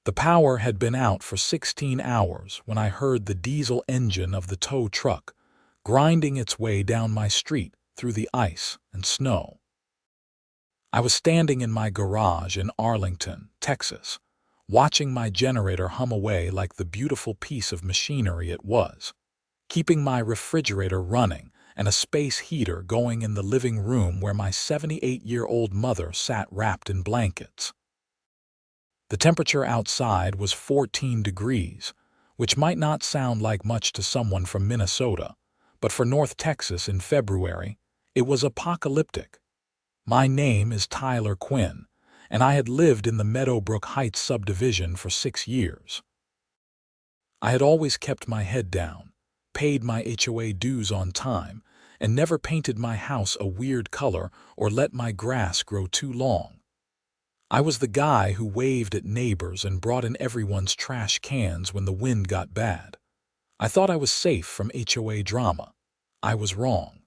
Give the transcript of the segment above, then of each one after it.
The power had been out for 16 hours when I heard the diesel engine of the tow truck grinding its way down my street through the ice and snow. I was standing in my garage in Arlington, Texas, watching my generator hum away like the beautiful piece of machinery it was, keeping my refrigerator running and a space heater going in the living room where my 78-year-old mother sat wrapped in blankets. The temperature outside was 14 degrees, which might not sound like much to someone from Minnesota, but for North Texas in February, it was apocalyptic. My name is Tyler Quinn, and I had lived in the Meadowbrook Heights subdivision for 6 years. I had always kept my head down, paid my HOA dues on time, and never painted my house a weird color or let my grass grow too long. I was the guy who waved at neighbors and brought in everyone's trash cans when the wind got bad. I thought I was safe from HOA drama. I was wrong.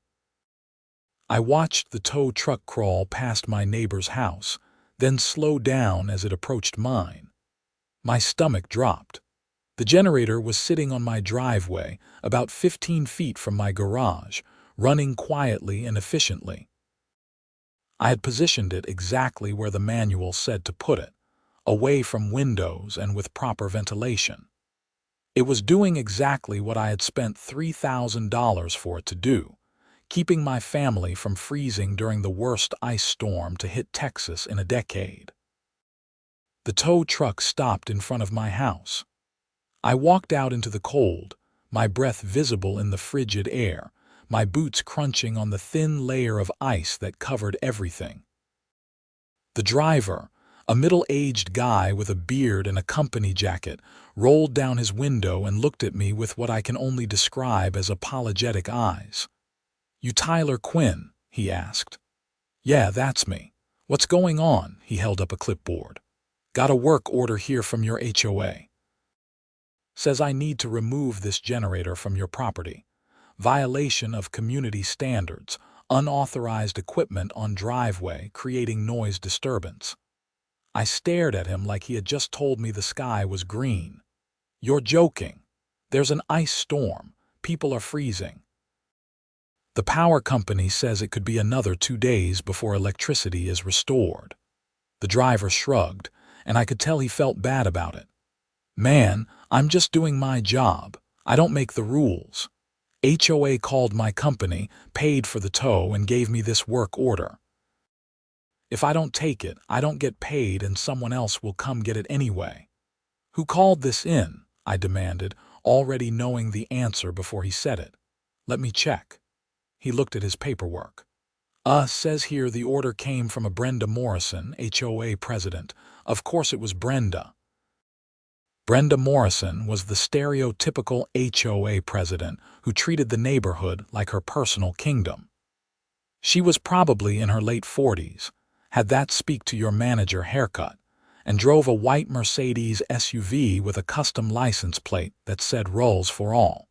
I watched the tow truck crawl past my neighbor's house, then slow down as it approached mine. My stomach dropped. The generator was sitting on my driveway, about 15 feet from my garage, running quietly and efficiently. I had positioned it exactly where the manual said to put it, away from windows and with proper ventilation. It was doing exactly what I had spent $3,000 for it to do, keeping my family from freezing during the worst ice storm to hit Texas in a decade. The tow truck stopped in front of my house. I walked out into the cold, my breath visible in the frigid air, my boots crunching on the thin layer of ice that covered everything. The driver, a middle-aged guy with a beard and a company jacket, rolled down his window and looked at me with what I can only describe as apologetic eyes. "You Tyler Quinn?" he asked. "Yeah, that's me. What's going on?" He held up a clipboard. "Got a work order here from your HOA. Says I need to remove this generator from your property. Violation of community standards, unauthorized equipment on driveway creating noise disturbance." I stared at him like he had just told me the sky was green. "You're joking. There's an ice storm. People are freezing." "The power company says it could be another 2 days before electricity is restored." The driver shrugged, and I could tell he felt bad about it. "Man, I'm just doing my job. I don't make the rules. HOA called my company, paid for the tow, and gave me this work order. If I don't take it, I don't get paid and someone else will come get it anyway." "Who called this in?" I demanded, already knowing the answer before he said it. "Let me check." He looked at his paperwork. Says here the order came from a Brenda Morrison, HOA president. Of course it was Brenda. Brenda Morrison was the stereotypical HOA president who treated the neighborhood like her personal kingdom. She was probably in her late 40s, had that speak-to-your-manager haircut, and drove a white Mercedes SUV with a custom license plate that said Rolls for All.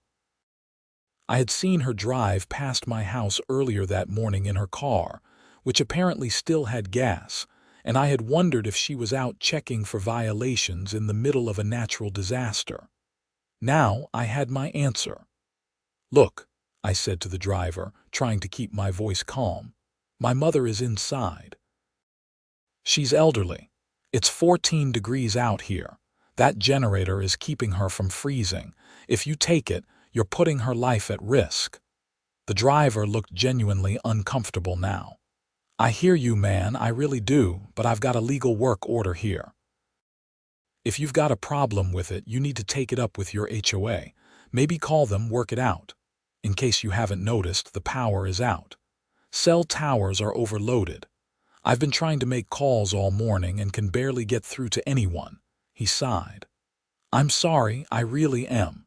I had seen her drive past my house earlier that morning in her car, which apparently still had gas, and I had wondered if she was out checking for violations in the middle of a natural disaster. Now I had my answer. "Look," I said to the driver, trying to keep my voice calm, "my mother is inside. She's elderly. It's 14 degrees out here. That generator is keeping her from freezing. If you take it, you're putting her life at risk." The driver looked genuinely uncomfortable now. "I hear you, man, I really do, but I've got a legal work order here. If you've got a problem with it, you need to take it up with your HOA. Maybe call them, work it out. In case you haven't noticed, the power is out. Cell towers are overloaded. I've been trying to make calls all morning and can barely get through to anyone." He sighed. "I'm sorry, I really am.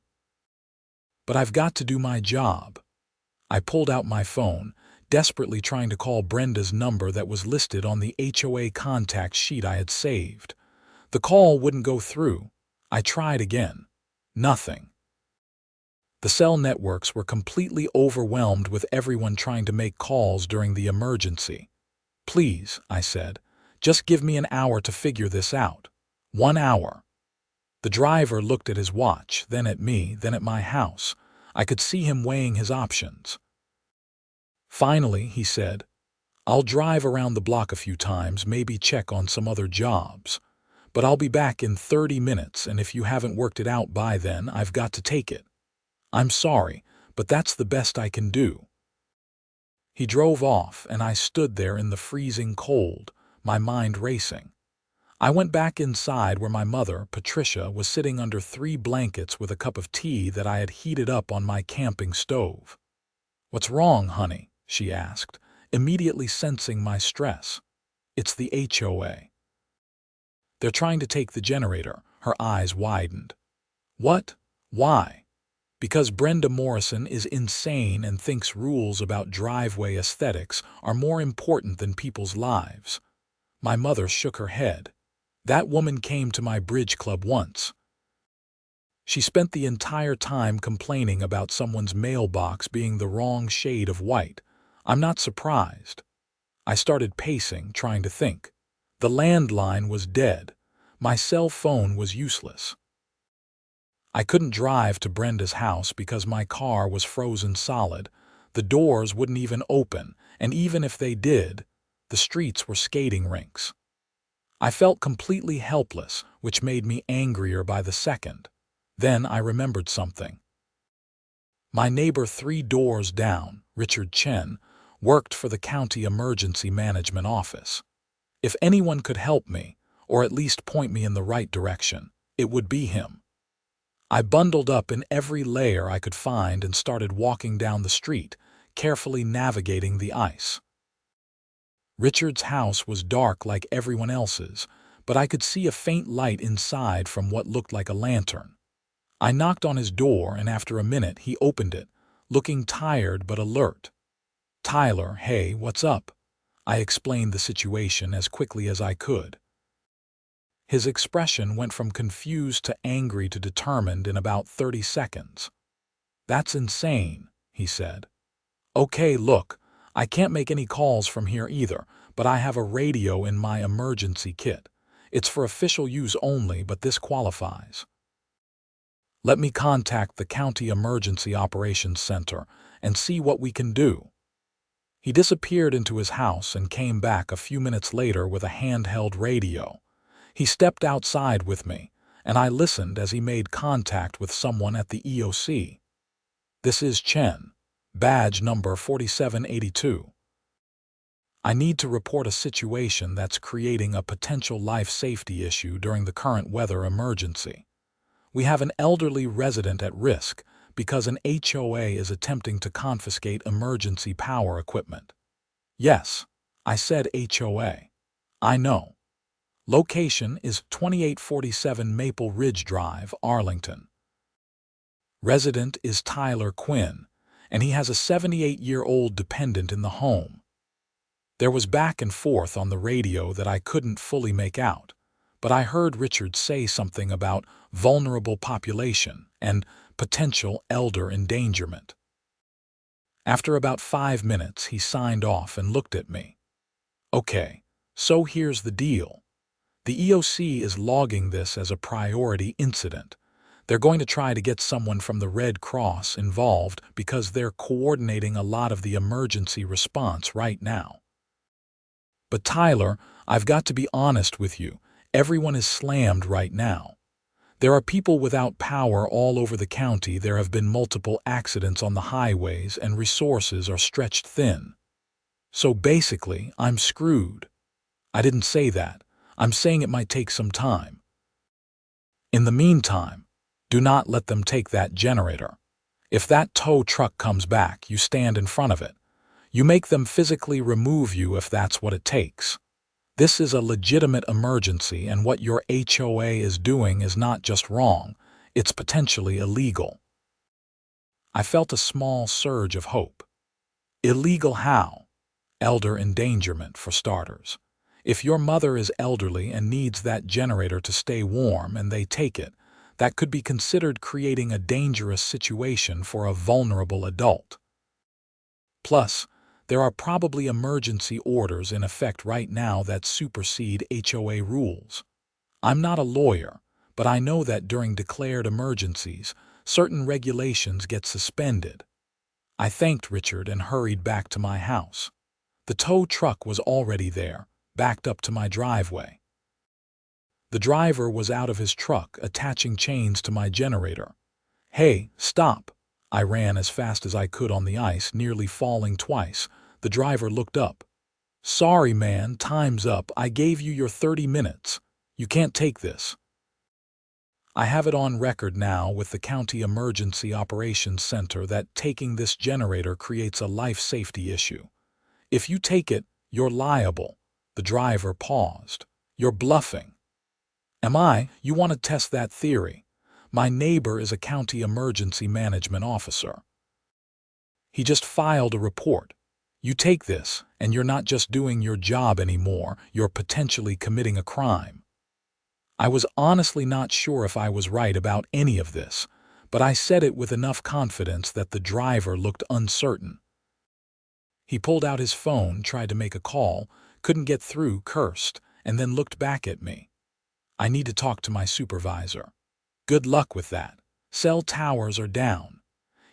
But I've got to do my job." I pulled out my phone, desperately trying to call Brenda's number that was listed on the HOA contact sheet I had saved. The call wouldn't go through. I tried again. Nothing. The cell networks were completely overwhelmed with everyone trying to make calls during the emergency. "Please," I said, "just give me an hour to figure this out. 1 hour. The driver looked at his watch, then at me, then at my house. I could see him weighing his options. Finally, he said, "I'll drive around the block a few times, maybe check on some other jobs. But I'll be back in 30 minutes, and if you haven't worked it out by then, I've got to take it. I'm sorry, but that's the best I can do." He drove off, and I stood there in the freezing cold, my mind racing. I went back inside where my mother, Patricia, was sitting under 3 blankets with a cup of tea that I had heated up on my camping stove. "What's wrong, honey?" she asked, immediately sensing my stress. "It's the HOA. They're trying to take the generator." Her eyes widened. "What? Why?" "Because Brenda Morrison is insane and thinks rules about driveway aesthetics are more important than people's lives." My mother shook her head. "That woman came to my bridge club once. She spent the entire time complaining about someone's mailbox being the wrong shade of white. I'm not surprised." I started pacing, trying to think. The landline was dead. My cell phone was useless. I couldn't drive to Brenda's house because my car was frozen solid. The doors wouldn't even open, and even if they did, the streets were skating rinks. I felt completely helpless, which made me angrier by the second. Then I remembered something. My neighbor 3 doors down, Richard Chen, worked for the county emergency management office. If anyone could help me, or at least point me in the right direction, it would be him. I bundled up in every layer I could find and started walking down the street, carefully navigating the ice. Richard's house was dark like everyone else's, but I could see a faint light inside from what looked like a lantern. I knocked on his door, and after a minute he opened it, looking tired but alert. "Tyler, hey, what's up?" I explained the situation as quickly as I could. His expression went from confused to angry to determined in about 30 seconds. "That's insane," he said. "Okay, look, I can't make any calls from here either, but I have a radio in my emergency kit. It's for official use only, but this qualifies. Let me contact the County Emergency Operations Center and see what we can do." He disappeared into his house and came back a few minutes later with a handheld radio. He stepped outside with me, and I listened as he made contact with someone at the EOC. "This is Chen, badge number 4782. I need to report a situation that's creating a potential life safety issue during the current weather emergency. We have an elderly resident at risk because an HOA is attempting to confiscate emergency power equipment." "Yes," I said, "HOA. I know. Location is 2847 Maple Ridge Drive, Arlington. Resident is Tyler Quinn, and he has a 78-year-old dependent in the home." There was back and forth on the radio that I couldn't fully make out, but I heard Richard say something about vulnerable population and potential elder endangerment. After about 5 minutes, he signed off and looked at me. "Okay, so here's the deal. The EOC is logging this as a priority incident. They're going to try to get someone from the Red Cross involved because they're coordinating a lot of the emergency response right now. But Tyler, I've got to be honest with you, everyone is slammed right now. There are people without power all over the county. There have been multiple accidents on the highways and resources are stretched thin. So basically, I'm screwed." "I didn't say that. I'm saying it might take some time. In the meantime, do not let them take that generator. If that tow truck comes back, you stand in front of it. You make them physically remove you if that's what it takes. This is a legitimate emergency, and what your HOA is doing is not just wrong, it's potentially illegal." I felt a small surge of hope. "Illegal how?" "Elder endangerment, for starters. If your mother is elderly and needs that generator to stay warm and they take it, that could be considered creating a dangerous situation for a vulnerable adult. Plus, there are probably emergency orders in effect right now that supersede HOA rules. I'm not a lawyer, but I know that during declared emergencies, certain regulations get suspended. I thanked Richard and hurried back to my house. The tow truck was already there, backed up to my driveway. The driver was out of his truck, attaching chains to my generator. "Hey, stop!" I ran as fast as I could on the ice, nearly falling twice. The driver looked up. "Sorry, man, time's up. I gave you your 30 minutes. You can't take this." I have it on record now with the County Emergency Operations Center that taking this generator creates a life safety issue. If you take it, you're liable. The driver paused. "You're bluffing." "Am I? You want to test that theory? My neighbor is a county emergency management officer. He just filed a report. You take this, and you're not just doing your job anymore, you're potentially committing a crime." I was honestly not sure if I was right about any of this, but I said it with enough confidence that the driver looked uncertain. He pulled out his phone, tried to make a call, couldn't get through, cursed, and then looked back at me. "I need to talk to my supervisor." "Good luck with that. Cell towers are down."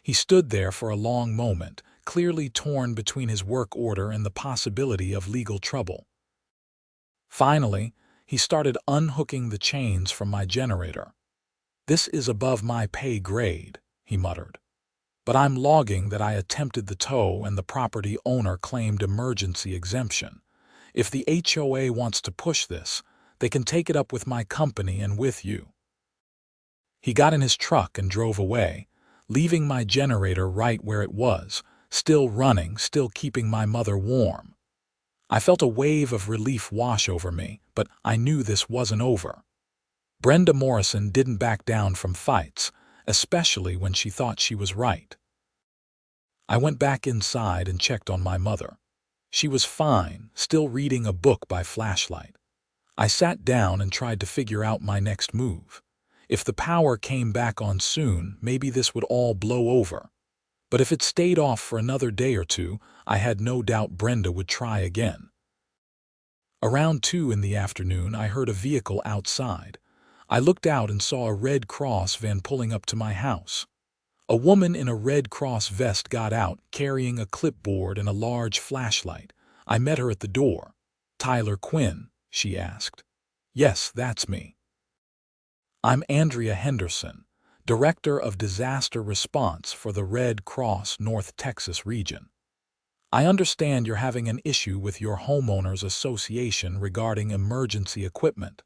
He stood there for a long moment, clearly torn between his work order and the possibility of legal trouble. Finally, he started unhooking the chains from my generator. "This is above my pay grade," he muttered. "But I'm logging that I attempted the tow and the property owner claimed emergency exemption. If the HOA wants to push this, they can take it up with my company and with you." He got in his truck and drove away, leaving my generator right where it was, still running, still keeping my mother warm. I felt a wave of relief wash over me, but I knew this wasn't over. Brenda Morrison didn't back down from fights, especially when she thought she was right. I went back inside and checked on my mother. She was fine, still reading a book by flashlight. I sat down and tried to figure out my next move. If the power came back on soon, maybe this would all blow over. But if it stayed off for another day or two, I had no doubt Brenda would try again. Around 2 in the afternoon, I heard a vehicle outside. I looked out and saw a Red Cross van pulling up to my house. A woman in a Red Cross vest got out, carrying a clipboard and a large flashlight. I met her at the door. "Tyler Quinn?" she asked. "Yes, that's me." "I'm Andrea Henderson, Director of Disaster Response for the Red Cross North Texas region. I understand you're having an issue with your homeowners association regarding emergency equipment."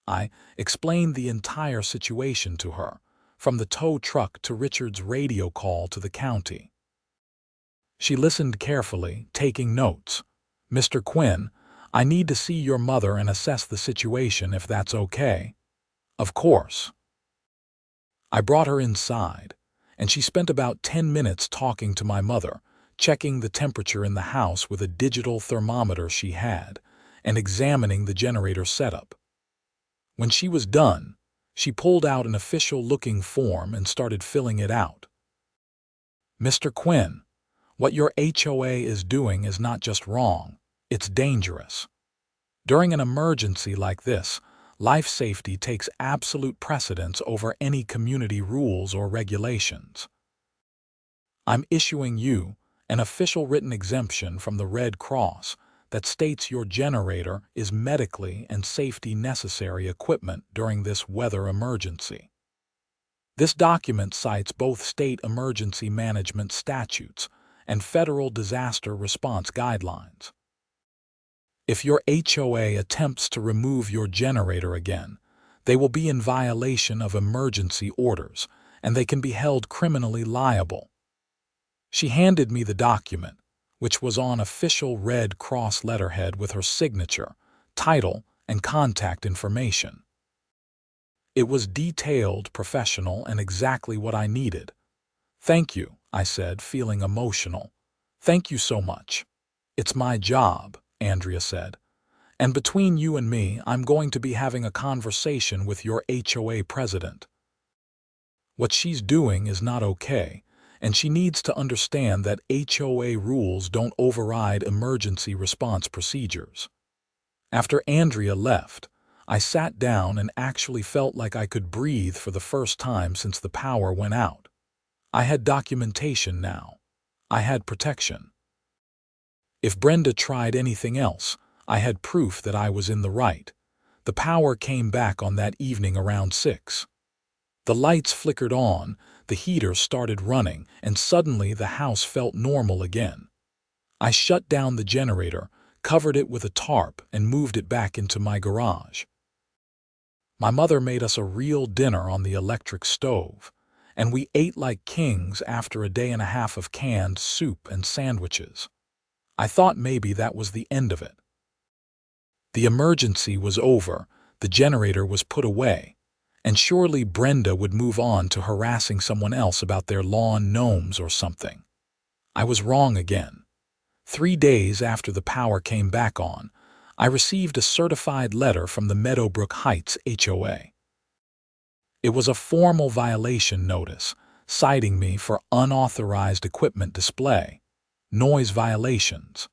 I explained the entire situation to her, from the tow truck to Richard's radio call to the county. She listened carefully, taking notes. "Mr. Quinn, I need to see your mother and assess the situation if that's okay." "Of course." I brought her inside, and she spent about 10 minutes talking to my mother, checking the temperature in the house with a digital thermometer she had, and examining the generator setup. When she was done, she pulled out an official-looking form and started filling it out. "Mr. Quinn, what your HOA is doing is not just wrong, it's dangerous. During an emergency like this, life safety takes absolute precedence over any community rules or regulations. I'm issuing you an official written exemption from the Red Cross that states your generator is medically and safety necessary equipment during this weather emergency. This document cites both state emergency management statutes and federal disaster response guidelines. If your HOA attempts to remove your generator again, they will be in violation of emergency orders, and they can be held criminally liable." She handed me the document, which was on official Red Cross letterhead with her signature, title, and contact information. It was detailed, professional, and exactly what I needed. "Thank you," I said, feeling emotional. "Thank you so much." "It's my job," Andrea said. "And between you and me, I'm going to be having a conversation with your HOA president. What she's doing is not okay, and she needs to understand that HOA rules don't override emergency response procedures." After Andrea left, I sat down and actually felt like I could breathe for the first time since the power went out. I had documentation now. I had protection. If Brenda tried anything else, I had proof that I was in the right. The power came back on that evening around 6. The lights flickered on, the heater started running, and suddenly the house felt normal again. I shut down the generator, covered it with a tarp, and moved it back into my garage. My mother made us a real dinner on the electric stove, and we ate like kings after a day and a half of canned soup and sandwiches. I thought maybe that was the end of it. The emergency was over, the generator was put away, and surely Brenda would move on to harassing someone else about their lawn gnomes or something. I was wrong again. 3 days after the power came back on, I received a certified letter from the Meadowbrook Heights HOA. It was a formal violation notice, citing me for unauthorized equipment display, noise violations,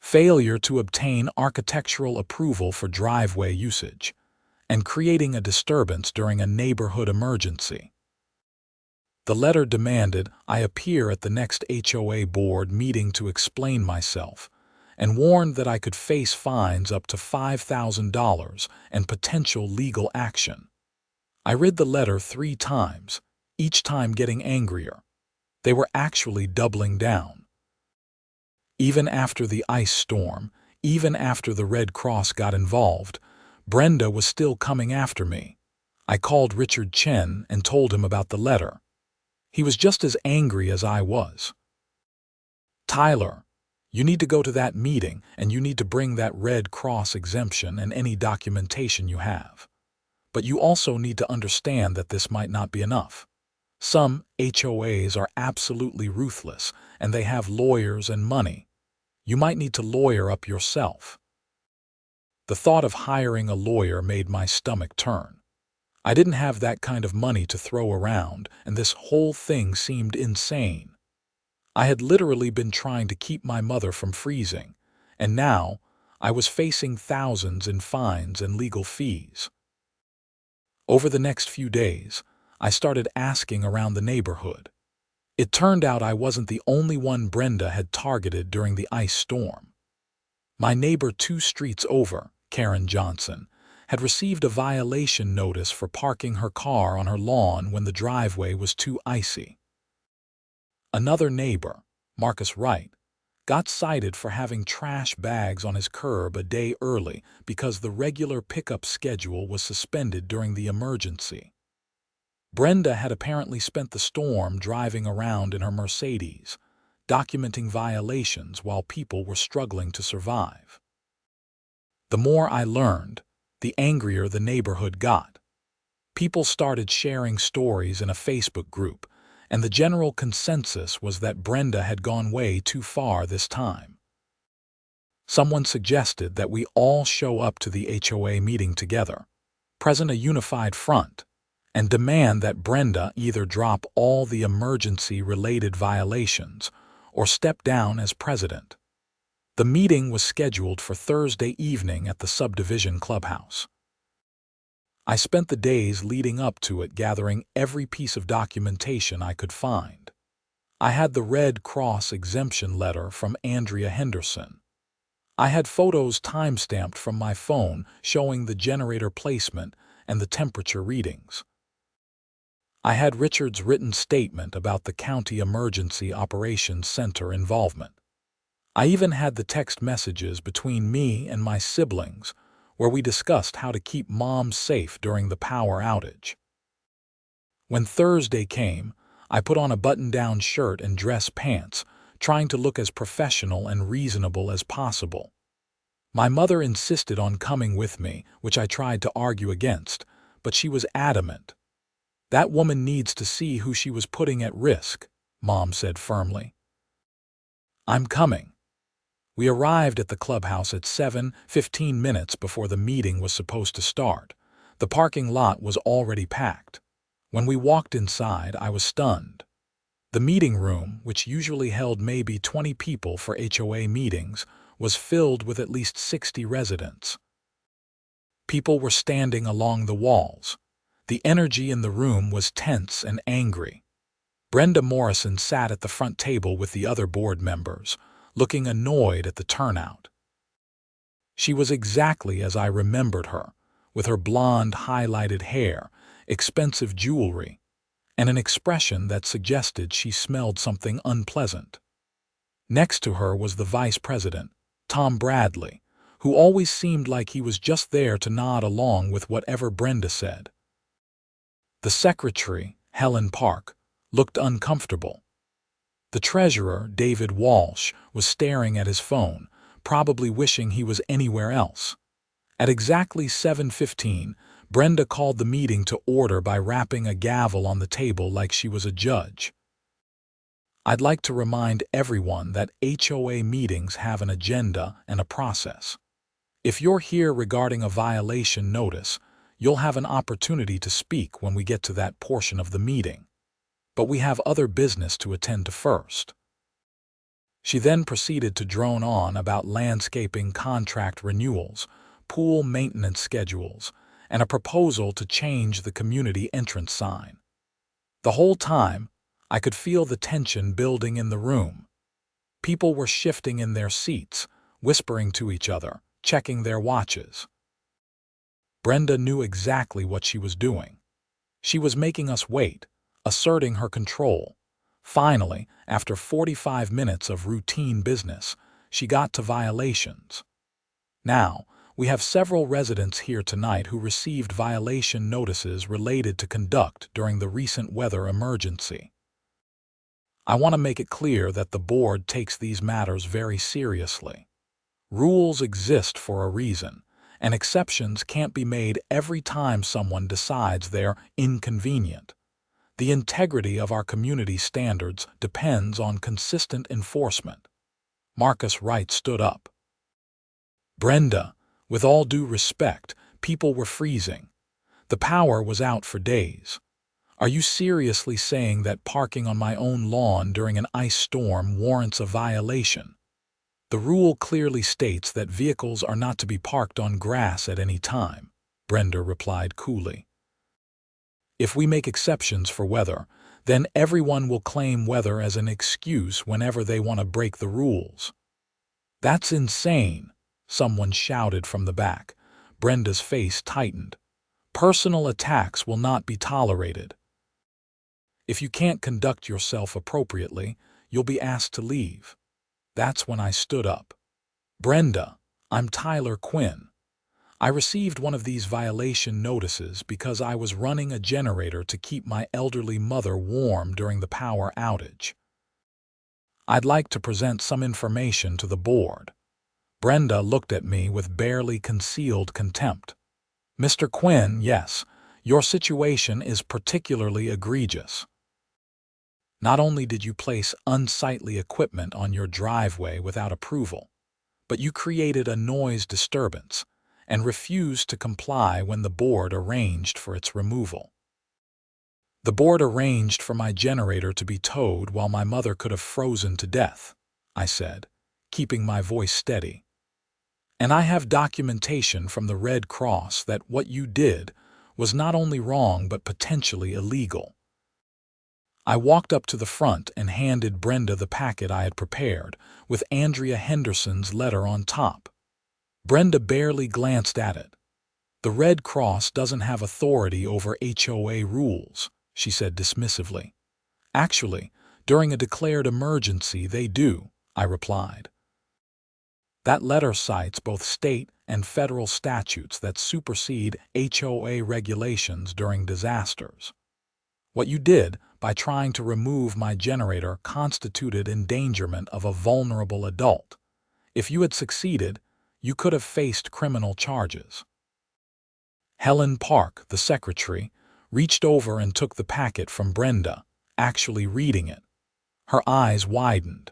failure to obtain architectural approval for driveway usage, and creating a disturbance during a neighborhood emergency. The letter demanded I appear at the next HOA board meeting to explain myself, and warned that I could face fines up to $5,000 and potential legal action. I read the letter 3 times, each time getting angrier. They were actually doubling down. Even after the ice storm, even after the Red Cross got involved, Brenda was still coming after me. I called Richard Chen and told him about the letter. He was just as angry as I was. "Tyler, you need to go to that meeting and you need to bring that Red Cross exemption and any documentation you have. But you also need to understand that this might not be enough. Some HOAs are absolutely ruthless and they have lawyers and money. You might need to lawyer up yourself." The thought of hiring a lawyer made my stomach turn. I didn't have that kind of money to throw around, and this whole thing seemed insane. I had literally been trying to keep my mother from freezing, and now I was facing thousands in fines and legal fees. Over the next few days, I started asking around the neighborhood. It turned out I wasn't the only one Brenda had targeted during the ice storm. My neighbor 2 streets over, Karen Johnson, had received a violation notice for parking her car on her lawn when the driveway was too icy. Another neighbor, Marcus Wright, got cited for having trash bags on his curb a day early because the regular pickup schedule was suspended during the emergency. Brenda had apparently spent the storm driving around in her Mercedes, documenting violations while people were struggling to survive. The more I learned, the angrier the neighborhood got. People started sharing stories in a Facebook group, and the general consensus was that Brenda had gone way too far this time. Someone suggested that we all show up to the HOA meeting together, present a unified front, and demand that Brenda either drop all the emergency-related violations or step down as president. The meeting was scheduled for Thursday evening at the subdivision clubhouse. I spent the days leading up to it gathering every piece of documentation I could find. I had the Red Cross exemption letter from Andrea Henderson. I had photos timestamped from my phone showing the generator placement and the temperature readings. I had Richard's written statement about the County Emergency Operations Center involvement. I even had the text messages between me and my siblings where we discussed how to keep Mom safe during the power outage. When Thursday came, I put on a button-down shirt and dress pants, trying to look as professional and reasonable as possible. My mother insisted on coming with me, which I tried to argue against, but she was adamant. "That woman needs to see who she was putting at risk," Mom said firmly. "I'm coming." We arrived at the clubhouse at 7:15 minutes before the meeting was supposed to start. The parking lot was already packed. When we walked inside, I was stunned. The meeting room, which usually held maybe 20 people for HOA meetings, was filled with at least 60 residents. People were standing along the walls. The energy in the room was tense and angry. Brenda Morrison sat at the front table with the other board members, looking annoyed at the turnout. She was exactly as I remembered her, with her blonde, highlighted hair, expensive jewelry, and an expression that suggested she smelled something unpleasant. Next to her was the vice president, Tom Bradley, who always seemed like he was just there to nod along with whatever Brenda said. The secretary, Helen Park, looked uncomfortable. The treasurer, David Walsh, was staring at his phone, probably wishing he was anywhere else. At exactly 7:15, Brenda called the meeting to order by rapping a gavel on the table like she was a judge. I'd like to remind everyone that HOA meetings have an agenda and a process. If you're here regarding a violation notice, you'll have an opportunity to speak when we get to that portion of the meeting. But we have other business to attend to first. She then proceeded to drone on about landscaping contract renewals, pool maintenance schedules, and a proposal to change the community entrance sign. The whole time, I could feel the tension building in the room. People were shifting in their seats, whispering to each other, checking their watches. Brenda knew exactly what she was doing. She was making us wait, asserting her control. Finally, after 45 minutes of routine business, she got to violations. Now, we have several residents here tonight who received violation notices related to conduct during the recent weather emergency. I want to make it clear that the board takes these matters very seriously. Rules exist for a reason, and exceptions can't be made every time someone decides they're inconvenient. The integrity of our community standards depends on consistent enforcement. Marcus Wright stood up. Brenda, with all due respect, people were freezing. The power was out for days. Are you seriously saying that parking on my own lawn during an ice storm warrants a violation? The rule clearly states that vehicles are not to be parked on grass at any time, Brenda replied coolly. If we make exceptions for weather, then everyone will claim weather as an excuse whenever they want to break the rules. That's insane, someone shouted from the back. Brenda's face tightened. Personal attacks will not be tolerated. If you can't conduct yourself appropriately, you'll be asked to leave. That's when I stood up. Brenda, I'm Tyler Quinn. I received one of these violation notices because I was running a generator to keep my elderly mother warm during the power outage. I'd like to present some information to the board. Brenda looked at me with barely concealed contempt. Mr. Quinn, yes, your situation is particularly egregious. Not only did you place unsightly equipment on your driveway without approval, but you created a noise disturbance and refused to comply when the board arranged for its removal. The board arranged for my generator to be towed while my mother could have frozen to death, I said, keeping my voice steady. And I have documentation from the Red Cross that what you did was not only wrong but potentially illegal. I walked up to the front and handed Brenda the packet I had prepared, with Andrea Henderson's letter on top. Brenda barely glanced at it. The Red Cross doesn't have authority over HOA rules, she said dismissively. Actually, during a declared emergency they do, I replied. That letter cites both state and federal statutes that supersede HOA regulations during disasters. What you did by trying to remove my generator constituted endangerment of a vulnerable adult. If you had succeeded, you could have faced criminal charges. Helen Park, the secretary, reached over and took the packet from Brenda, actually reading it. Her eyes widened.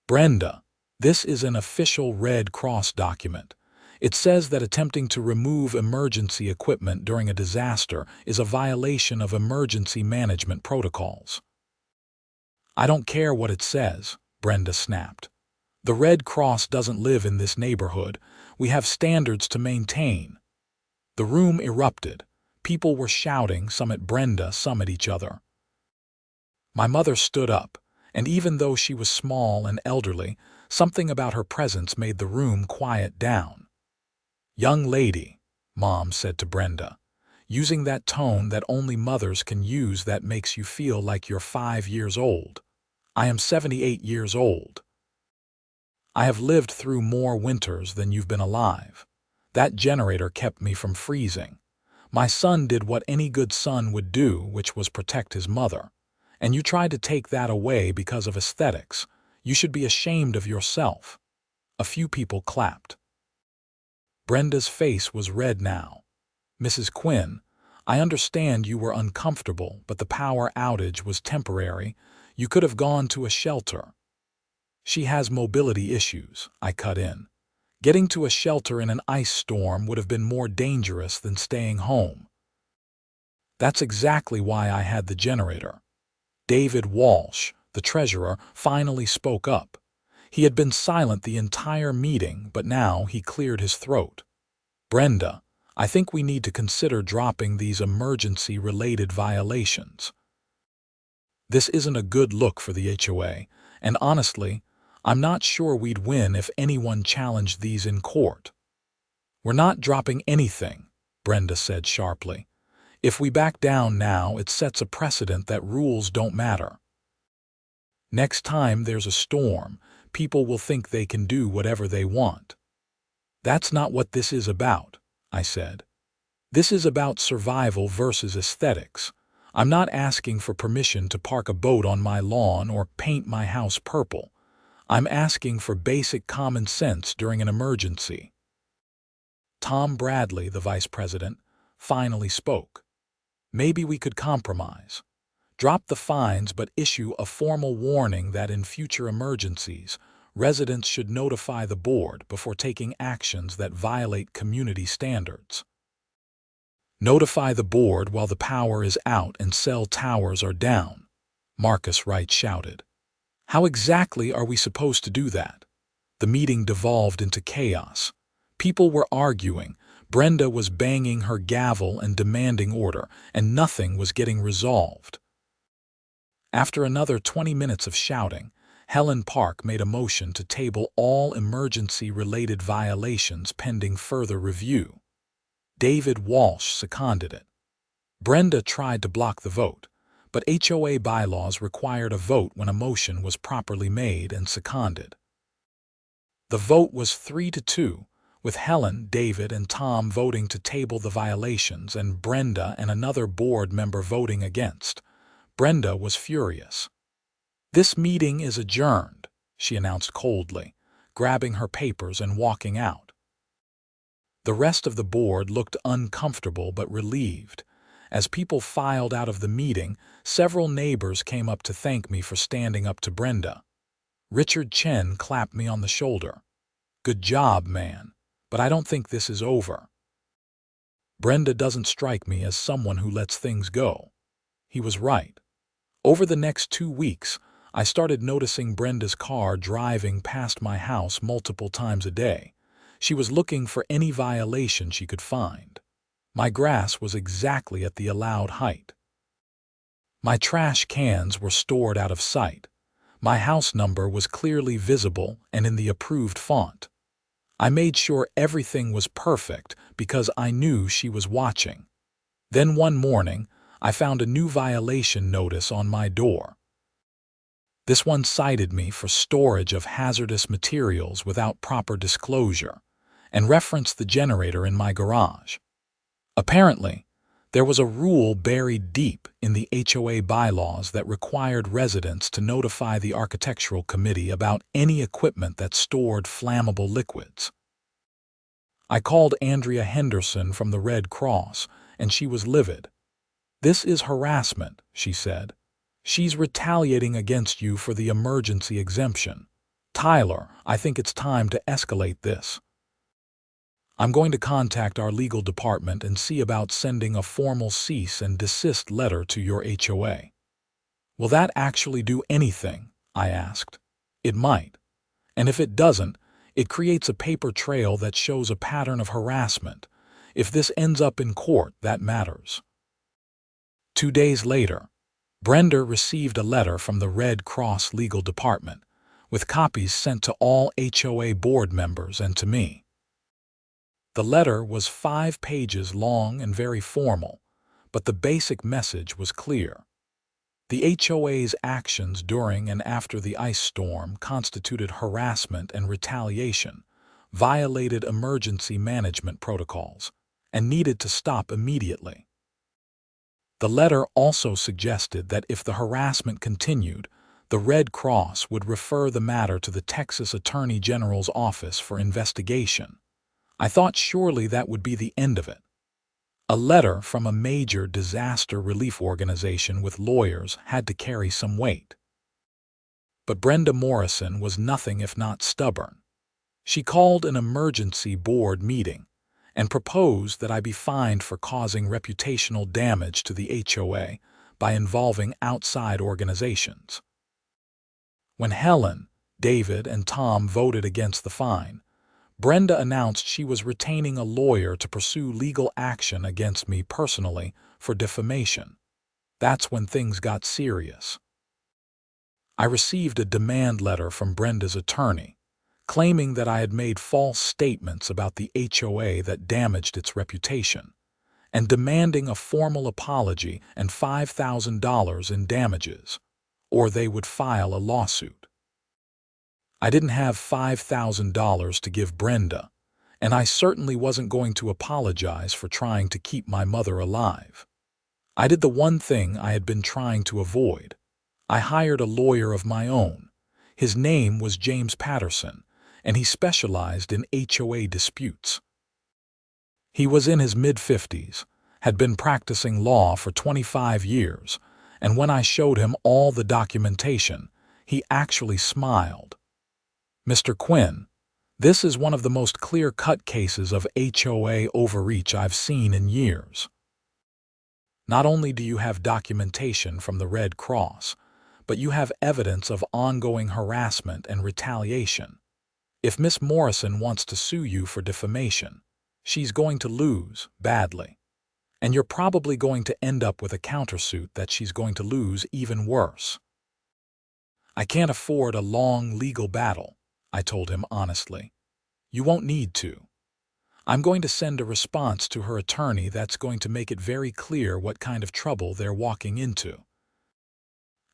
Brenda, this is an official Red Cross document. It says that attempting to remove emergency equipment during a disaster is a violation of emergency management protocols. I don't care what it says, Brenda snapped. The Red Cross doesn't live in this neighborhood. We have standards to maintain. The room erupted. People were shouting, some at Brenda, some at each other. My mother stood up, and even though she was small and elderly, something about her presence made the room quiet down. "Young lady," Mom said to Brenda, using that tone that only mothers can use that makes you feel like you're 5 years old. "I am 78 years old. I have lived through more winters than you've been alive. That generator kept me from freezing. My son did what any good son would do, which was protect his mother. And you tried to take that away because of aesthetics. You should be ashamed of yourself." A few people clapped. Brenda's face was red now. "Mrs. Quinn, I understand you were uncomfortable, but the power outage was temporary. You could have gone to a shelter." "She has mobility issues," I cut in. "Getting to a shelter in an ice storm would have been more dangerous than staying home." "That's exactly why I had the generator." David Walsh, the treasurer, finally spoke up. He had been silent the entire meeting, but now he cleared his throat. "Brenda, I think we need to consider dropping these emergency-related violations. This isn't a good look for the HOA, and honestly, I'm not sure we'd win if anyone challenged these in court." "We're not dropping anything," Brenda said sharply. "If we back down now, it sets a precedent that rules don't matter. Next time there's a storm, people will think they can do whatever they want." "That's not what this is about," I said. "This is about survival versus aesthetics. I'm not asking for permission to park a boat on my lawn or paint my house purple. I'm asking for basic common sense during an emergency." Tom Bradley, the vice president, finally spoke. "Maybe we could compromise. Drop the fines but issue a formal warning that in future emergencies, residents should notify the board before taking actions that violate community standards." "Notify the board while the power is out and cell towers are down," Marcus Wright shouted. "How exactly are we supposed to do that?" The meeting devolved into chaos. People were arguing, Brenda was banging her gavel and demanding order, and nothing was getting resolved. After another 20 minutes of shouting, Helen Park made a motion to table all emergency-related violations pending further review. David Walsh seconded it. Brenda tried to block the vote, but HOA bylaws required a vote when a motion was properly made and seconded. The vote was 3-2, with Helen, David, and Tom voting to table the violations and Brenda and another board member voting against. Brenda was furious. "This meeting is adjourned," she announced coldly, grabbing her papers and walking out. The rest of the board looked uncomfortable but relieved. As people filed out of the meeting, several neighbors came up to thank me for standing up to Brenda. Richard Chen clapped me on the shoulder. "Good job, man, but I don't think this is over." "Brenda doesn't strike me as someone who lets things go." He was right. Over the next 2 weeks, I started noticing Brenda's car driving past my house multiple times a day. She was looking for any violation she could find. My grass was exactly at the allowed height. My trash cans were stored out of sight. My house number was clearly visible and in the approved font. I made sure everything was perfect because I knew she was watching. Then one morning, I found a new violation notice on my door. This one cited me for storage of hazardous materials without proper disclosure and referenced the generator in my garage. Apparently, there was a rule buried deep in the HOA bylaws that required residents to notify the architectural committee about any equipment that stored flammable liquids. I called Andrea Henderson from the Red Cross, and she was livid. "This is harassment," she said. "She's retaliating against you for the emergency exemption. Tyler, I think it's time to escalate this. I'm going to contact our legal department and see about sending a formal cease and desist letter to your HOA." "Will that actually do anything?" I asked. "It might. And if it doesn't, it creates a paper trail that shows a pattern of harassment. If this ends up in court, that matters." 2 days later, Brenda received a letter from the Red Cross Legal Department, with copies sent to all HOA board members and to me. The letter was 5 pages long and very formal, but the basic message was clear. The HOA's actions during and after the ice storm constituted harassment and retaliation, violated emergency management protocols, and needed to stop immediately. The letter also suggested that if the harassment continued, the Red Cross would refer the matter to the Texas Attorney General's office for investigation. I thought surely that would be the end of it. A letter from a major disaster relief organization with lawyers had to carry some weight. But Brenda Morrison was nothing if not stubborn. She called an emergency board meeting and proposed that I be fined for causing reputational damage to the HOA by involving outside organizations. When Helen, David, and Tom voted against the fine, Brenda announced she was retaining a lawyer to pursue legal action against me personally for defamation. That's when things got serious. I received a demand letter from Brenda's attorney, claiming that I had made false statements about the HOA that damaged its reputation, and demanding a formal apology and $5,000 in damages, or they would file a lawsuit. I didn't have $5,000 to give Brenda, and I certainly wasn't going to apologize for trying to keep my mother alive. I did the one thing I had been trying to avoid. I hired a lawyer of my own. His name was James Patterson, and he specialized in HOA disputes. He was in his mid-50s, had been practicing law for 25 years, and when I showed him all the documentation, he actually smiled. "Mr. Quinn, this is one of the most clear-cut cases of HOA overreach I've seen in years. Not only do you have documentation from the Red Cross, but you have evidence of ongoing harassment and retaliation. If Miss Morrison wants to sue you for defamation, she's going to lose badly. And you're probably going to end up with a countersuit that she's going to lose even worse. I can't afford a long legal battle," I told him honestly. "You won't need to. I'm going to send a response to her attorney that's going to make it very clear what kind of trouble they're walking into.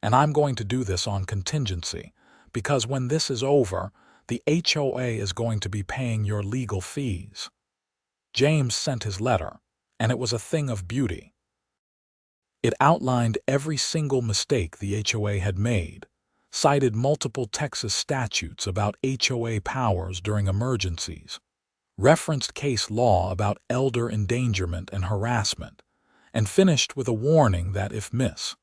And I'm going to do this on contingency, because when this is over, the HOA is going to be paying your legal fees." James sent his letter, and it was a thing of beauty. It outlined every single mistake the HOA had made, cited multiple Texas statutes about HOA powers during emergencies, referenced case law about elder endangerment and harassment, and finished with a warning that if Miss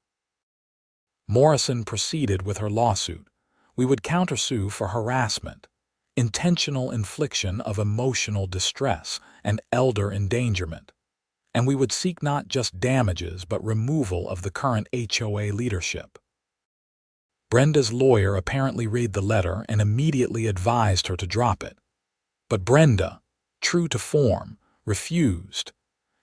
Morrison proceeded with her lawsuit, we would countersue for harassment, intentional infliction of emotional distress, and elder endangerment, and we would seek not just damages but removal of the current HOA leadership. Brenda's lawyer apparently read the letter and immediately advised her to drop it. But Brenda, true to form, refused.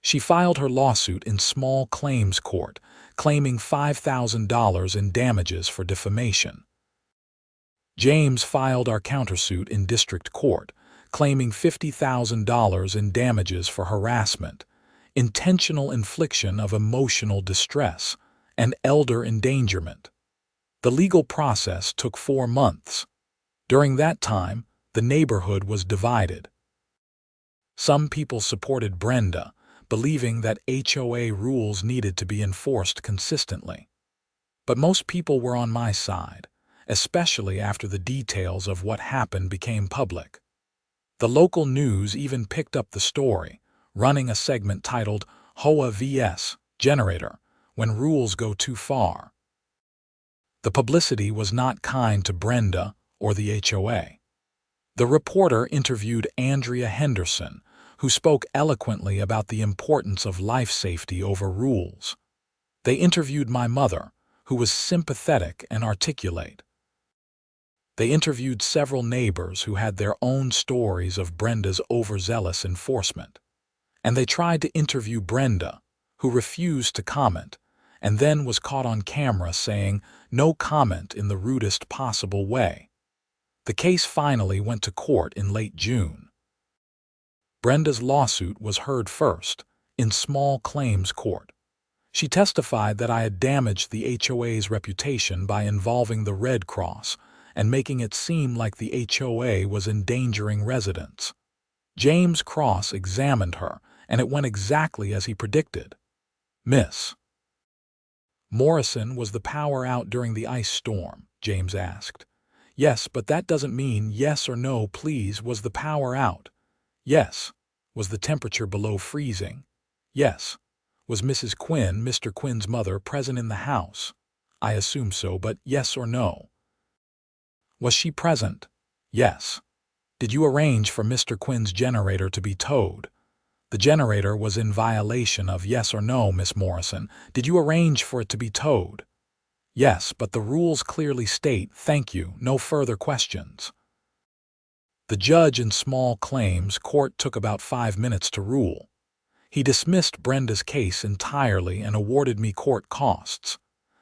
She filed her lawsuit in small claims court, claiming $5,000 in damages for defamation. James filed our countersuit in district court, claiming $50,000 in damages for harassment, intentional infliction of emotional distress, and elder endangerment. The legal process took 4 months. During that time, the neighborhood was divided. Some people supported Brenda, believing that HOA rules needed to be enforced consistently. But most people were on my side, especially after the details of what happened became public. The local news even picked up the story, running a segment titled HOA vs. Generator, When Rules Go Too Far. The publicity was not kind to Brenda or the HOA. The reporter interviewed Andrea Henderson, who spoke eloquently about the importance of life safety over rules. They interviewed my mother, who was sympathetic and articulate. They interviewed several neighbors who had their own stories of Brenda's overzealous enforcement. and they tried to interview Brenda, who refused to comment, and then was caught on camera saying no comment in the rudest possible way. The case finally went to court in late June. Brenda's lawsuit was heard first, in small claims court. She testified that I had damaged the HOA's reputation by involving the Red Cross and making it seem like the HOA was endangering residents. James cross-examined her, and it went exactly as he predicted. Miss Morrison, was the power out during the ice storm? James asked. Yes, but that doesn't mean yes or no, please. Was the power out? Yes. Was the temperature below freezing? Yes. Was Mrs. Quinn, Mr. Quinn's mother, present in the house? I assume so, but yes or no? Was she present? Yes. Did you arrange for Mr. Quinn's generator to be towed? The generator was in violation of yes or no, Miss Morrison. Did you arrange for it to be towed? Yes, but the rules clearly state, thank you, no further questions. The judge in small claims court took about 5 minutes to rule. He dismissed Brenda's case entirely and awarded me court costs.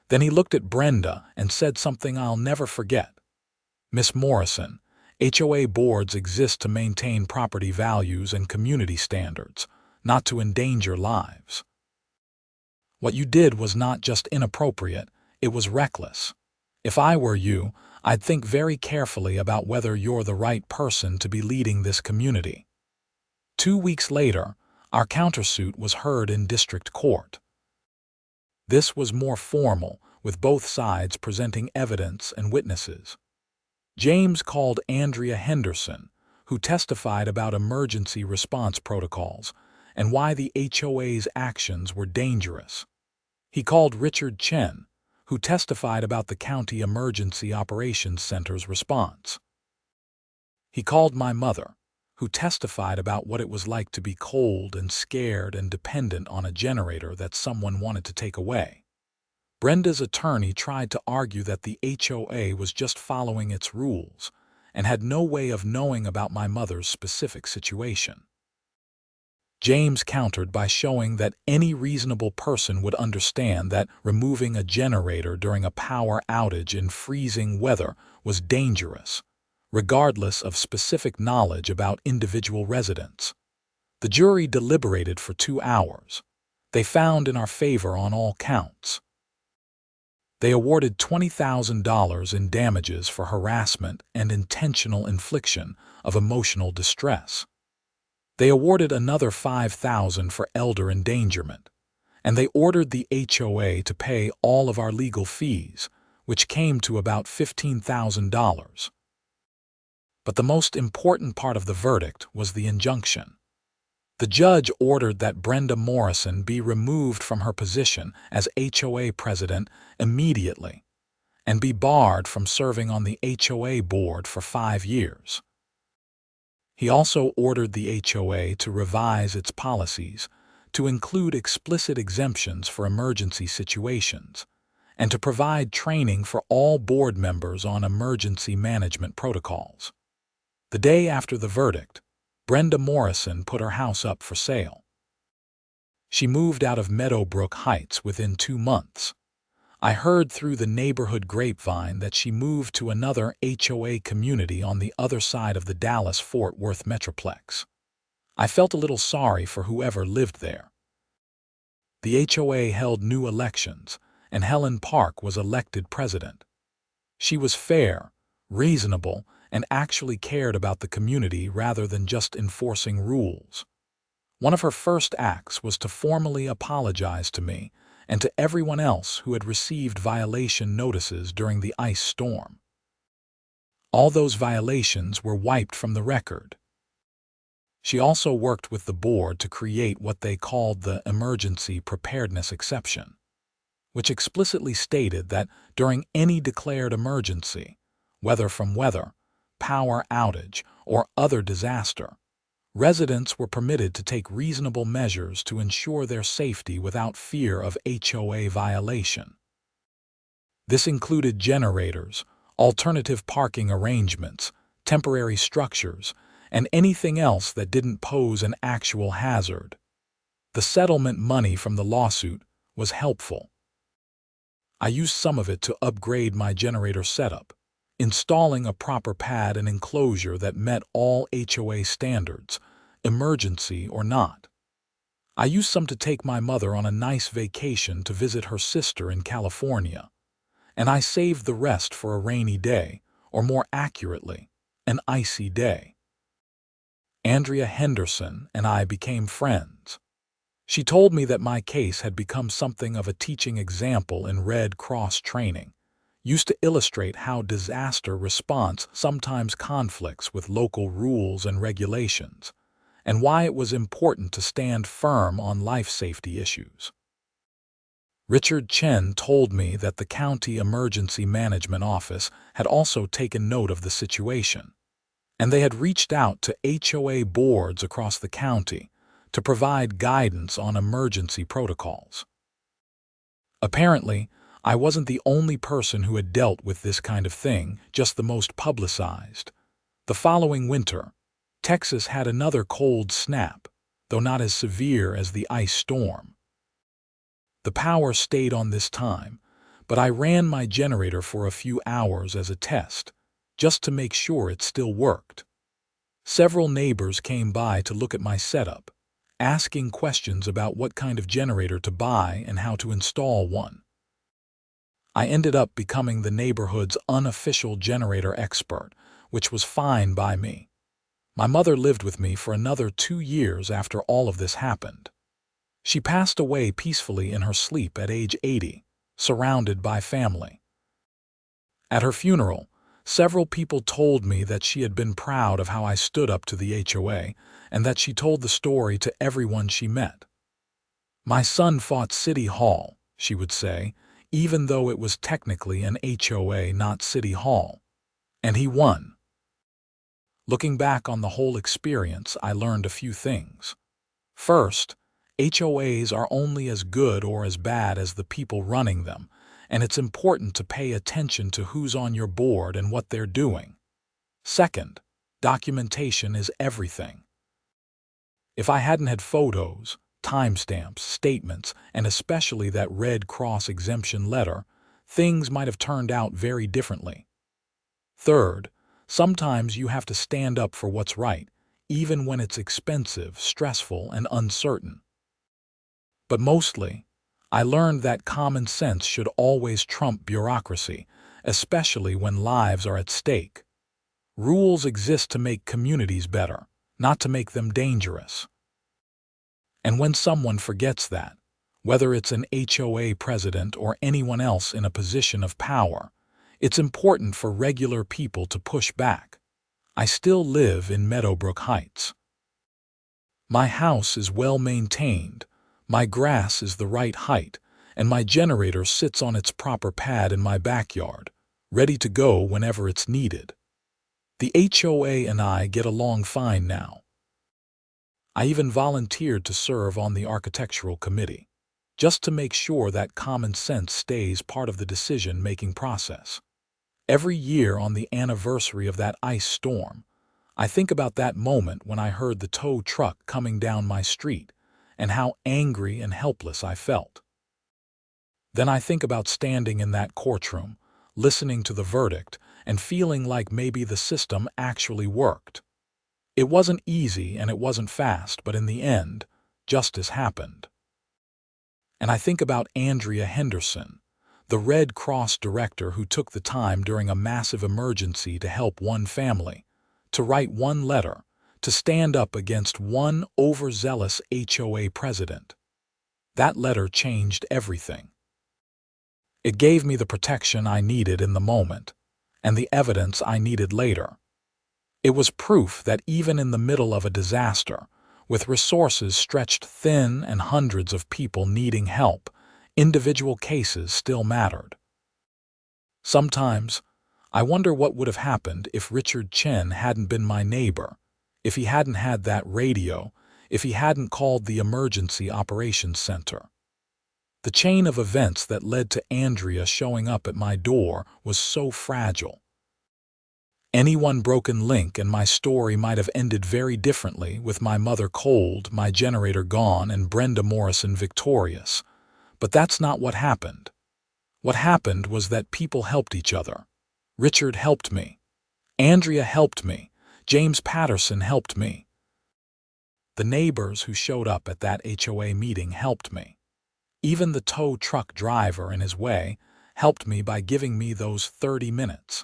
Then he looked at Brenda and said something I'll never forget. Miss Morrison, HOA boards exist to maintain property values and community standards, not to endanger lives. What you did was not just inappropriate, it was reckless. If I were you, I'd think very carefully about whether you're the right person to be leading this community. 2 weeks later, our countersuit was heard in district court. This was more formal, with both sides presenting evidence and witnesses. James called Andrea Henderson, who testified about emergency response protocols and why the HOA's actions were dangerous. He called Richard Chen, who testified about the County Emergency Operations Center's response. He called my mother, who testified about what it was like to be cold and scared and dependent on a generator that someone wanted to take away. Brenda's attorney tried to argue that the HOA was just following its rules and had no way of knowing about my mother's specific situation. James countered by showing that any reasonable person would understand that removing a generator during a power outage in freezing weather was dangerous, regardless of specific knowledge about individual residents. The jury deliberated for 2 hours. They found in our favor on all counts. They awarded $20,000 in damages for harassment and intentional infliction of emotional distress. They awarded another $5,000 for elder endangerment, and they ordered the HOA to pay all of our legal fees, which came to about $15,000. But the most important part of the verdict was the injunction. The judge ordered that Brenda Morrison be removed from her position as HOA president immediately and be barred from serving on the HOA board for 5 years. He also ordered the HOA to revise its policies to include explicit exemptions for emergency situations and to provide training for all board members on emergency management protocols. The day after the verdict, Brenda Morrison put her house up for sale. She moved out of Meadowbrook Heights within 2 months. I heard through the neighborhood grapevine that she moved to another HOA community on the other side of the Dallas-Fort Worth Metroplex. I felt a little sorry for whoever lived there. The HOA held new elections, and Helen Park was elected president. She was fair, reasonable, and actually cared about the community rather than just enforcing rules. One of her first acts was to formally apologize to me and to everyone else who had received violation notices during the ice storm. All those violations were wiped from the record. She also worked with the board to create what they called the Emergency Preparedness Exception, which explicitly stated that during any declared emergency, whether from weather, power outage, or other disaster, residents were permitted to take reasonable measures to ensure their safety without fear of HOA violation. This included generators, alternative parking arrangements, temporary structures, and anything else that didn't pose an actual hazard. The settlement money from the lawsuit was helpful. I used some of it to upgrade my generator setup, installing a proper pad and enclosure that met all HOA standards, emergency or not. I used some to take my mother on a nice vacation to visit her sister in California, and I saved the rest for a rainy day, or more accurately, an icy day. Andrea Henderson and I became friends. She told me that my case had become something of a teaching example in Red Cross training, used to illustrate how disaster response sometimes conflicts with local rules and regulations, and why it was important to stand firm on life safety issues. Richard Chen told me that the County Emergency Management Office had also taken note of the situation, and they had reached out to HOA boards across the county to provide guidance on emergency protocols. Apparently, I wasn't the only person who had dealt with this kind of thing, just the most publicized. The following winter, Texas had another cold snap, though not as severe as the ice storm. The power stayed on this time, but I ran my generator for a few hours as a test, just to make sure it still worked. Several neighbors came by to look at my setup, asking questions about what kind of generator to buy and how to install one. I ended up becoming the neighborhood's unofficial generator expert, which was fine by me. My mother lived with me for another 2 years after all of this happened. She passed away peacefully in her sleep at age 80, surrounded by family. At her funeral, several people told me that she had been proud of how I stood up to the HOA and that she told the story to everyone she met. "My son fought City Hall," she would say, even though it was technically an HOA, not City Hall, and he won. Looking back on the whole experience, I learned a few things. First, HOAs are only as good or as bad as the people running them, and it's important to pay attention to who's on your board and what they're doing. Second, documentation is everything. If I hadn't had photos, timestamps, statements, and especially that Red Cross exemption letter, things might have turned out very differently. Third, sometimes you have to stand up for what's right, even when it's expensive, stressful, and uncertain. But mostly, I learned that common sense should always trump bureaucracy, especially when lives are at stake. Rules exist to make communities better, not to make them dangerous. And when someone forgets that, whether it's an HOA president or anyone else in a position of power, it's important for regular people to push back. I still live in Meadowbrook Heights. My house is well maintained, my grass is the right height, and my generator sits on its proper pad in my backyard, ready to go whenever it's needed. The HOA and I get along fine now. I even volunteered to serve on the architectural committee, just to make sure that common sense stays part of the decision-making process. Every year on the anniversary of that ice storm, I think about that moment when I heard the tow truck coming down my street and how angry and helpless I felt. Then I think about standing in that courtroom, listening to the verdict, and feeling like maybe the system actually worked. It wasn't easy and it wasn't fast, but in the end, justice happened. And I think about Andrea Henderson, the Red Cross director who took the time during a massive emergency to help one family, to write one letter, to stand up against one overzealous HOA president. That letter changed everything. It gave me the protection I needed in the moment, and the evidence I needed later. It was proof that even in the middle of a disaster, with resources stretched thin and hundreds of people needing help, individual cases still mattered. Sometimes, I wonder what would have happened if Richard Chen hadn't been my neighbor, if he hadn't had that radio, if he hadn't called the Emergency Operations Center. The chain of events that led to Andrea showing up at my door was so fragile. Any one broken link and my story might have ended very differently, with my mother cold, my generator gone, and Brenda Morrison victorious. But that's not what happened. What happened was that people helped each other. Richard helped me. Andrea helped me. James Patterson helped me. The neighbors who showed up at that HOA meeting helped me. Even the tow truck driver in his way helped me by giving me those 30 minutes.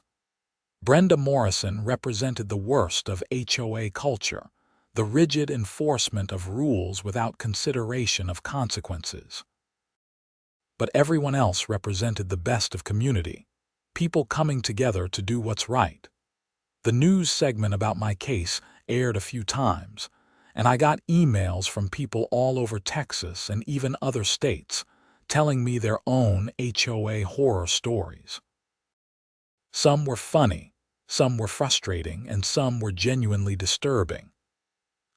Brenda Morrison represented the worst of HOA culture, the rigid enforcement of rules without consideration of consequences. But everyone else represented the best of community, people coming together to do what's right. The news segment about my case aired a few times, and I got emails from people all over Texas and even other states telling me their own HOA horror stories. Some were funny, some were frustrating, and some were genuinely disturbing.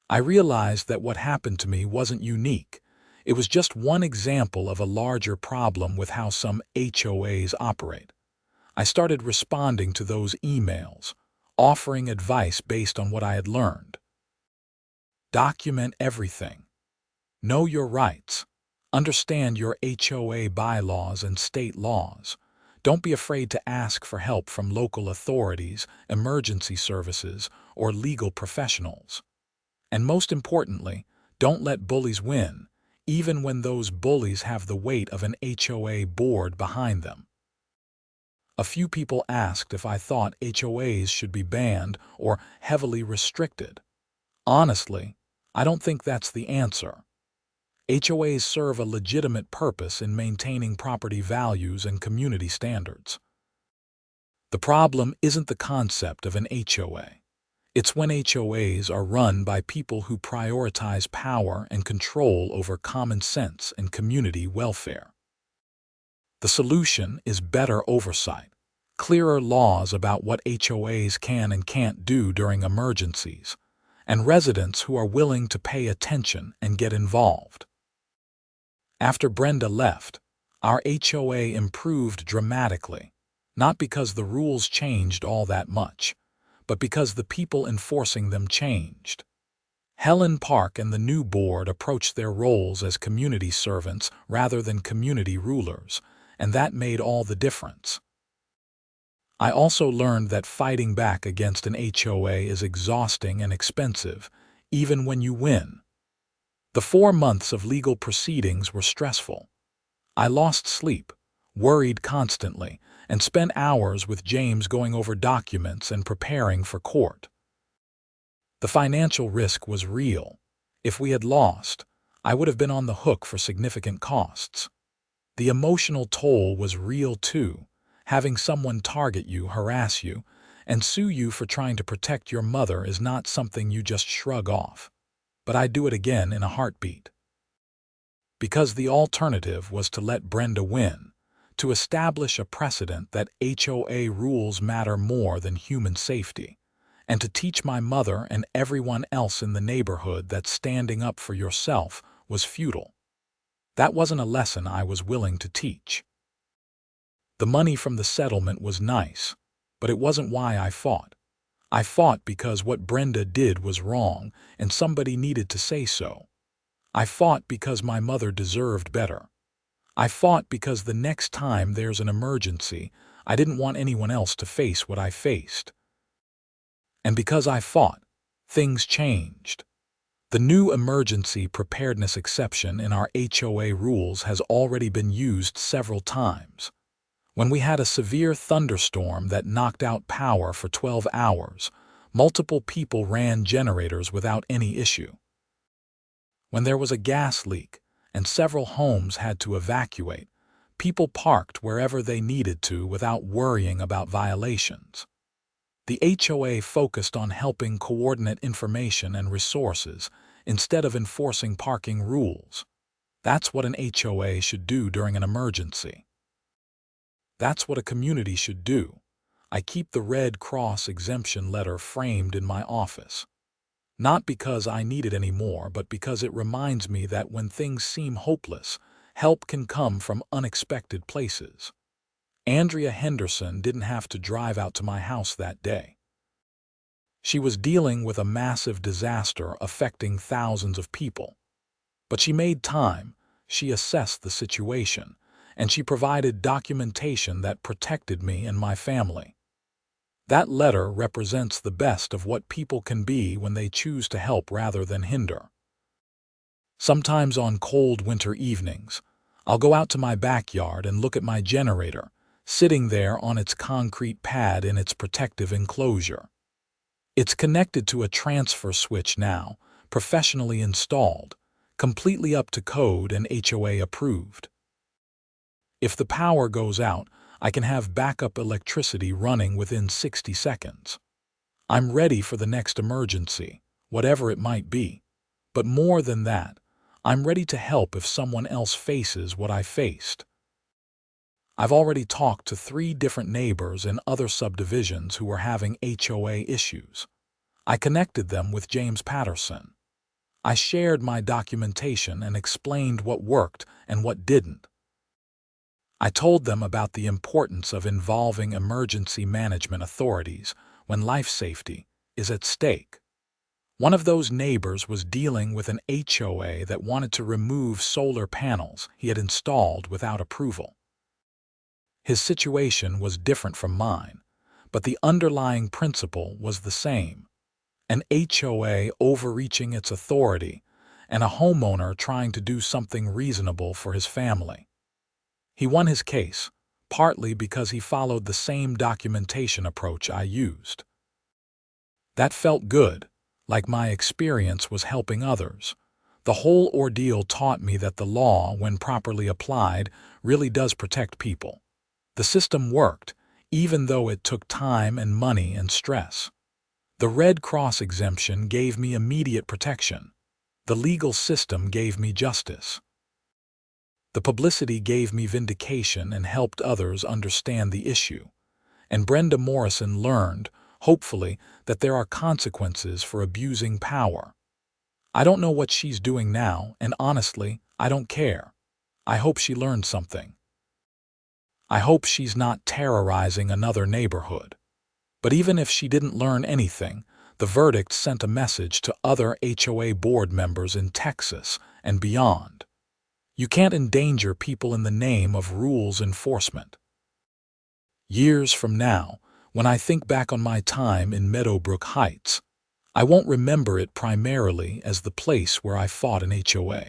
I realized that what happened to me wasn't unique. It was just one example of a larger problem with how some HOAs operate. I started responding to those emails, offering advice based on what I had learned. Document everything. Know your rights. Understand your HOA bylaws and state laws. Don't be afraid to ask for help from local authorities, emergency services, or legal professionals. And most importantly, don't let bullies win, even when those bullies have the weight of an HOA board behind them. A few people asked if I thought HOAs should be banned or heavily restricted. Honestly, I don't think that's the answer. HOAs serve a legitimate purpose in maintaining property values and community standards. The problem isn't the concept of an HOA. It's when HOAs are run by people who prioritize power and control over common sense and community welfare. The solution is better oversight, clearer laws about what HOAs can and can't do during emergencies, and residents who are willing to pay attention and get involved. After Brenda left, our HOA improved dramatically, not because the rules changed all that much, but because the people enforcing them changed. Helen Park and the new board approached their roles as community servants rather than community rulers, and that made all the difference. I also learned that fighting back against an HOA is exhausting and expensive, even when you win. The 4 months of legal proceedings were stressful. I lost sleep, worried constantly, and spent hours with James going over documents and preparing for court. The financial risk was real. If we had lost, I would have been on the hook for significant costs. The emotional toll was real too, having someone target you, harass you, and sue you for trying to protect your mother is not something you just shrug off. But I'd do it again in a heartbeat. Because the alternative was to let Brenda win, to establish a precedent that HOA rules matter more than human safety, and to teach my mother and everyone else in the neighborhood that standing up for yourself was futile. That wasn't a lesson I was willing to teach. The money from the settlement was nice, but it wasn't why I fought. I fought because what Brenda did was wrong, and somebody needed to say so. I fought because my mother deserved better. I fought because the next time there's an emergency, I didn't want anyone else to face what I faced. And because I fought, things changed. The new emergency preparedness exception in our HOA rules has already been used several times. When we had a severe thunderstorm that knocked out power for 12 hours, multiple people ran generators without any issue. When there was a gas leak and several homes had to evacuate, people parked wherever they needed to without worrying about violations. The HOA focused on helping coordinate information and resources instead of enforcing parking rules. That's what an HOA should do during an emergency. That's what a community should do. I keep the Red Cross exemption letter framed in my office. Not because I need it anymore, but because it reminds me that when things seem hopeless, help can come from unexpected places. Andrea Henderson didn't have to drive out to my house that day. She was dealing with a massive disaster affecting thousands of people. But she made time, she assessed the situation, and she provided documentation that protected me and my family. That letter represents the best of what people can be when they choose to help rather than hinder. Sometimes on cold winter evenings, I'll go out to my backyard and look at my generator, sitting there on its concrete pad in its protective enclosure. It's connected to a transfer switch now, professionally installed, completely up to code and HOA approved. If the power goes out, I can have backup electricity running within 60 seconds. I'm ready for the next emergency, whatever it might be. But more than that, I'm ready to help if someone else faces what I faced. I've already talked to 3 different neighbors in other subdivisions who were having HOA issues. I connected them with James Patterson. I shared my documentation and explained what worked and what didn't. I told them about the importance of involving emergency management authorities when life safety is at stake. One of those neighbors was dealing with an HOA that wanted to remove solar panels he had installed without approval. His situation was different from mine, but the underlying principle was the same. An HOA overreaching its authority and a homeowner trying to do something reasonable for his family. He won his case, partly because he followed the same documentation approach I used. That felt good, like my experience was helping others. The whole ordeal taught me that the law, when properly applied, really does protect people. The system worked, even though it took time and money and stress. The Red Cross exemption gave me immediate protection. The legal system gave me justice. The publicity gave me vindication and helped others understand the issue. And Brenda Morrison learned, hopefully, that there are consequences for abusing power. I don't know what she's doing now, and honestly, I don't care. I hope she learned something. I hope she's not terrorizing another neighborhood. But even if she didn't learn anything, the verdict sent a message to other HOA board members in Texas and beyond. You can't endanger people in the name of rules enforcement. Years from now, when I think back on my time in Meadowbrook Heights, I won't remember it primarily as the place where I fought an HOA.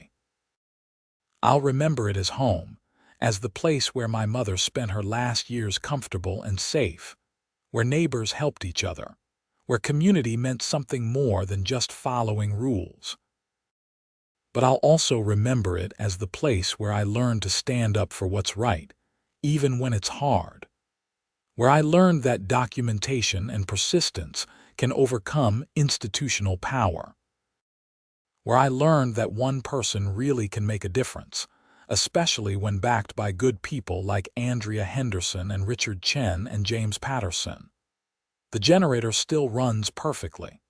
I'll remember it as home, as the place where my mother spent her last years comfortable and safe, where neighbors helped each other, where community meant something more than just following rules. But I'll also remember it as the place where I learned to stand up for what's right, even when it's hard. Where I learned that documentation and persistence can overcome institutional power. Where I learned that one person really can make a difference, especially when backed by good people like Andrea Henderson and Richard Chen and James Patterson. The generator still runs perfectly.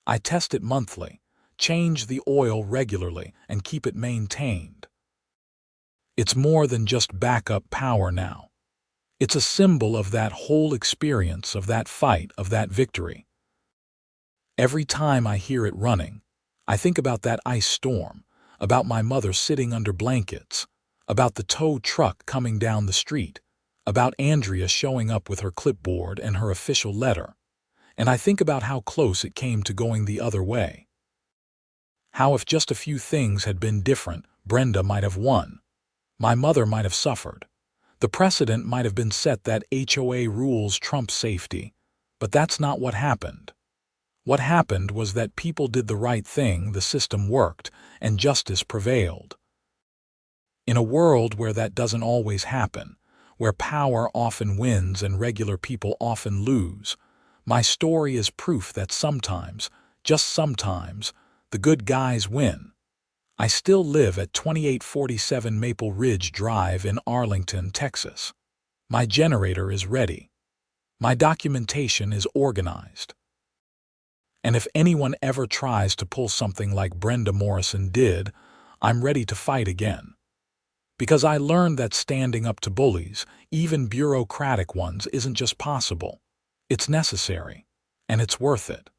I test it monthly, change the oil regularly, and keep it maintained. It's more than just backup power now. It's a symbol of that whole experience, of that fight, of that victory. Every time I hear it running, I think about that ice storm, about my mother sitting under blankets, about the tow truck coming down the street, about Andrea showing up with her clipboard and her official letter, and I think about how close it came to going the other way. How if just a few things had been different, Brenda might have won. My mother might have suffered. The precedent might have been set that HOA rules trump safety, but that's not what happened. What happened was that people did the right thing, the system worked, and justice prevailed. In a world where that doesn't always happen, where power often wins and regular people often lose, my story is proof that sometimes, just sometimes, the good guys win. I still live at 2847 Maple Ridge Drive in Arlington, Texas. My generator is ready. My documentation is organized. And if anyone ever tries to pull something like Brenda Morrison did, I'm ready to fight again. Because I learned that standing up to bullies, even bureaucratic ones, isn't just possible. It's necessary, and it's worth it.